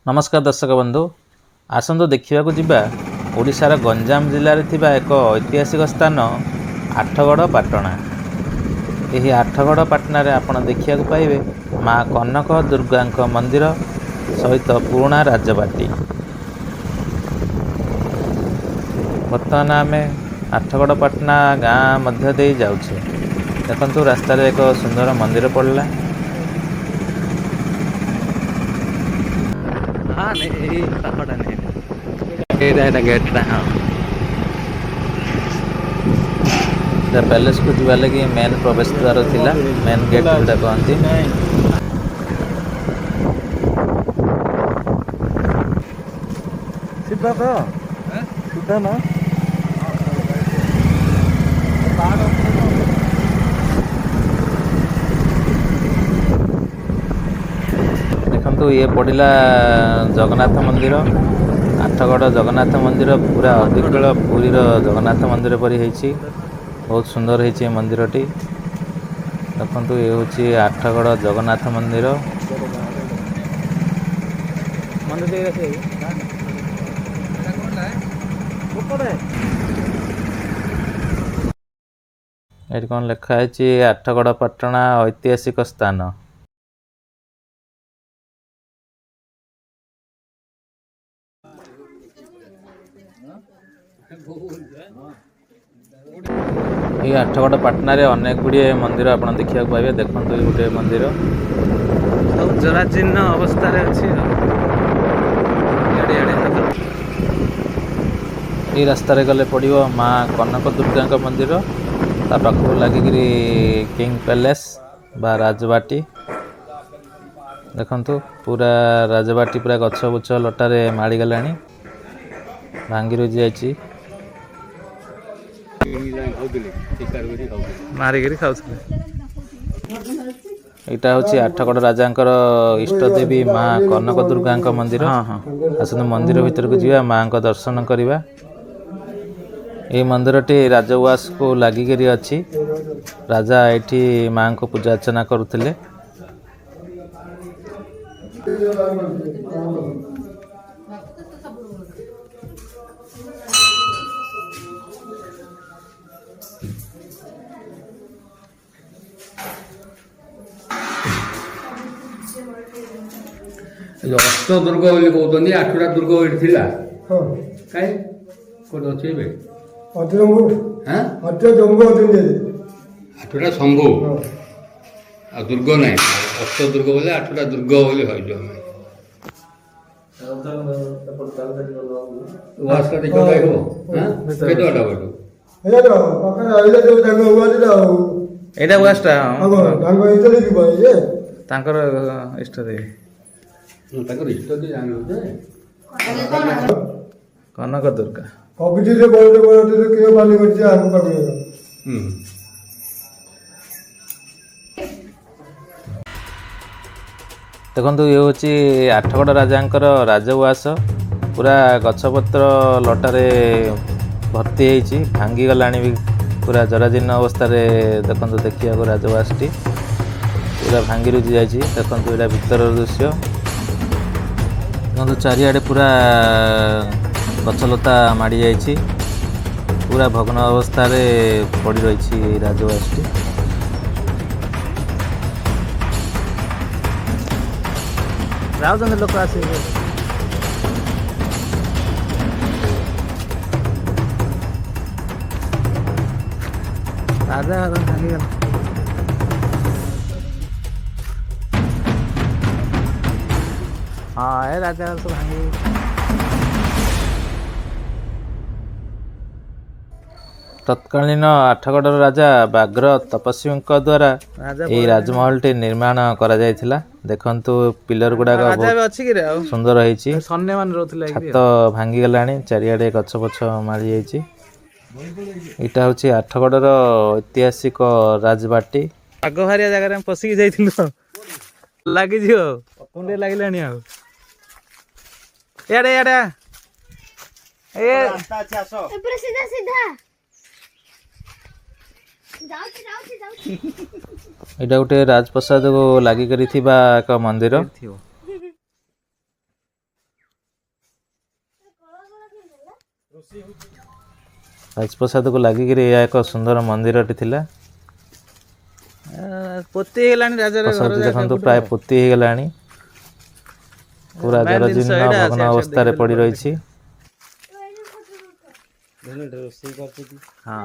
नमस्कार दर्शक बंधु आसंतु देखा जिबा ओडिशार गंजाम जिले थिबा एक ऐतिहासिक स्थान आठगड़ पाटणा। यही आठगड़ पाटना रे आपण देखा पाइबे माँ कनक दुर्गा मंदिर सहित पुराणा राजबाटी। बर्तमान आम आठगड़ पाटना गाँ मध्य दे जाउछे। देखंतु रास्ता रे एक सुंदर मंदिर पड़ला। हाँ नहीं पाखटा नहीं एटा गेटटा हाँ पैलेस को जीवा लगी मेन प्रवेश द्वार थिला मेन गेट जोटा कहती। सीधा तो सीधा ना देखंतु ये पड़िला जगन्नाथ मंदिर आठगड़ जगन्नाथ मंदिर पूरा अदिकल पुरी जगन्नाथ मंदिर परी होईछि। बहुत सुंदर होईछि मंदिरटी। देखंतु ये होछि आठगड़ जगन्नाथ मंदिर। एठी कोन लिखा है आठगड़ पाटणा ऐतिहासिक स्थान। ये आठगड़ पाटना रे अनेक गुड़िए मंदिर आप देखा पाइबे। देखंतु ये गोटे मंदिर सब जराजीर्ण अवस्था रे अछि। ये रास्ता रे गले पड़िबो माँ कनक दुर्गा मंदिर ता पाखु लागिकरी किंग पैलेस बा राजबाटी। देखंतु पूरा राजबाटी पूरा गछ बुछ लटारे माड़ी गलानी भांगी रुजी जाइछि। मारिकी खाऊले यहाँ हूँ आठगड़ राजांकर इष्ट देवी माँ कनक दुर्गा मंदिर। आसନ୍ତୁ मंदिर भीतर को जीवा माँ को दर्शन करवा। ये मंदिरटी राजउवास को लागिकरी अच्छी। राजा एठी माँ को पूजा अर्चना करुले। अष्ट दुर्ग बोली कहते आठटा दुर्ग ये थिला कहीं कोटे अच्छे आठटा शंभु आ दुर्ग ना अष्ट दुर्ग बोले आठटा दुर्ग बोली भाई इष्ट देवी कनक दुर्गा देखो ये हूँ आठगड़ राजांकर राजउवास। पूरा गछपत्र लटारे भर्ती होती भांगी गलानी भी पूरा जराजीर्ण अवस्था देखो देखा राजउवासटी पूरा भांगी रुजी जाइए। देखो यहाँ भीतर दृश्य देखो चारिआडे पूरा गछलता माड़ी जाइए। पूरा भग्न अवस्था पड़ी रही राजउवासटी। लोक आस राजा भांगी हाँ है राजा सब भांगी। तत्कालीन आठगड़ राजा बाग्र तपस्वी द्वारा यह राजमहल टी निर्माण करा जायथिला। देखंतु पिलर गुड़ाक सुंदर होईछि। छात भांगी गलानी चारिआडे गछ पछ मारी जाइछि। इटा हूँ आठगड़ ऐतिहासिक राजबाटी। आग भारिया जगह पशिकी जाइथिलु लगी कुंडे लगिलानी याडे याडे ए सीधा सीधा एटा गोटे राजप्रसाद को लागिकरी थिबा एक मंदिर। ରାଜପ୍ରସାଦକୁ ଲାଗିକିରି ଏହା ଏକ ସୁନ୍ଦର ମନ୍ଦିରଟି ଥିଲା। ପୋତି ହେଇଗଲାଣି ରାଜାର ପ୍ରସାଦ ଦେଖନ୍ତୁ ପ୍ରାୟ ପୋତି ହେଇଗଲାଣି, ପୁରା ଜରାଜୀର୍ଣ୍ଣ ଭଗ୍ନ ଅବସ୍ଥାରେ ପଡ଼ି ରହିଛି। ରୋଷେଇ କରୁଛି ହଁ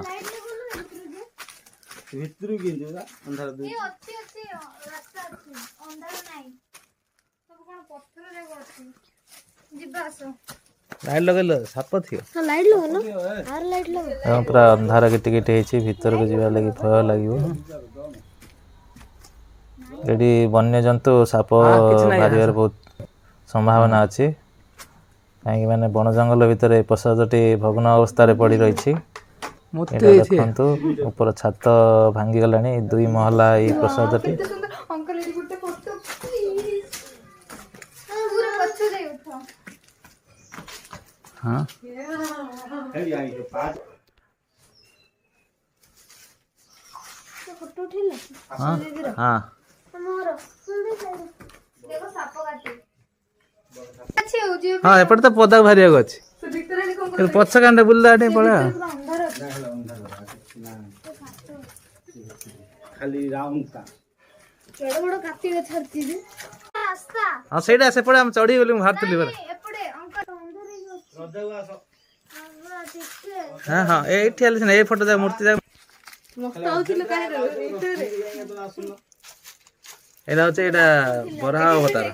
ଭିତରୁ କିନ୍ତୁ ଅନ୍ଧାର ଏ ଅଛି ଅଛି ରାସ୍ତା ଅଛି ଅନ୍ଧାର ନାହିଁ ସବୁ କଣ ପଥର ଯାକ ଅଛି ଯିବା ଆସ ଲାଇଟ୍ ଲଗେଇଲ ସାପ ଥିବ ହଁ ଲାଇଟ୍ ଲଗାଉନ ଆର ଲାଇଟ୍ ଲଗାଅ ଏବଂ ପୁରା ଅନ୍ଧାର କିଟିକିଟି ହେଇଛି, ଭିତରକୁ ଯିବା ଲାଗି ଭୟ ଲାଗିବ। ଏଠି ବନ୍ୟଜନ୍ତୁ ସାପ ବାହାରିବାର ବହୁତ ସମ୍ଭାବନା ଅଛି, କାହିଁକି ମାନେ ବଣ ଜଙ୍ଗଲ ଭିତରେ ଏ ପ୍ରସାଦଟି ଭଗ୍ନ ଅବସ୍ଥାରେ ପଡ଼ି ରହିଛି। ଏଇଟା ଦେଖନ୍ତୁ ଉପର ଛାତ ଭାଙ୍ଗିଗଲାଣି, 2 ମହଲା ଏଇ ପ୍ରସାଦଟି। अंकल ये गुटे फोटो प्लीज पूरा पछो जाई उठो हाँ फोटो उठेला हाँ हाँ मोर देखो साप काटे अच्छे हो जी हाँ एपटे तो पदा भारिया अछि से भीतर रे कोन पछ कांडे बुल्ला आटे पळा अंधार खाली राउंड का केडो बडो काटी गे छरती रे रास्ता हां सेडा से पळे हम चढी गेली भारतली बरा एपडे अंकल अंधार रे रजाऊ आस हमरा ठीक हां हां एठी आले ए फोटो जा मूर्ति जा मस्त आउथिल काहे रे एला होचे एटा बरा अवतार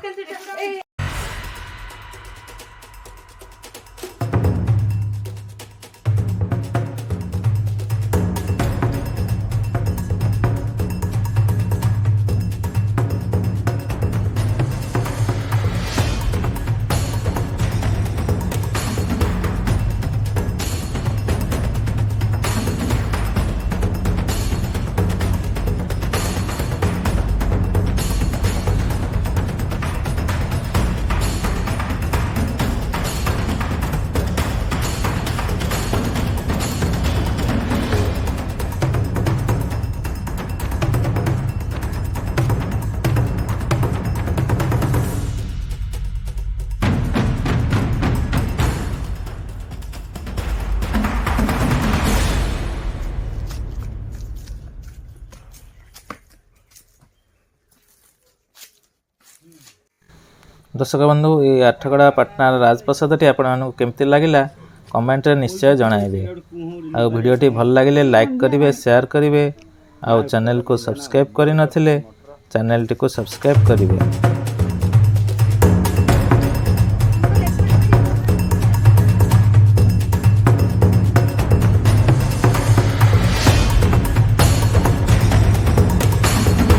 दर्शक बंधु ये आठगड़ा पाटनार राजप्रसादटी आपको केमती लगिला कमेंट रे निश्चय जणाइबे। आ वीडियोटी भल लगिले लाइक करिवे, शेयर करिवे, आ चैनल को सब्सक्राइब करि नथिले चैनल टी को सब्सक्राइब करिवे।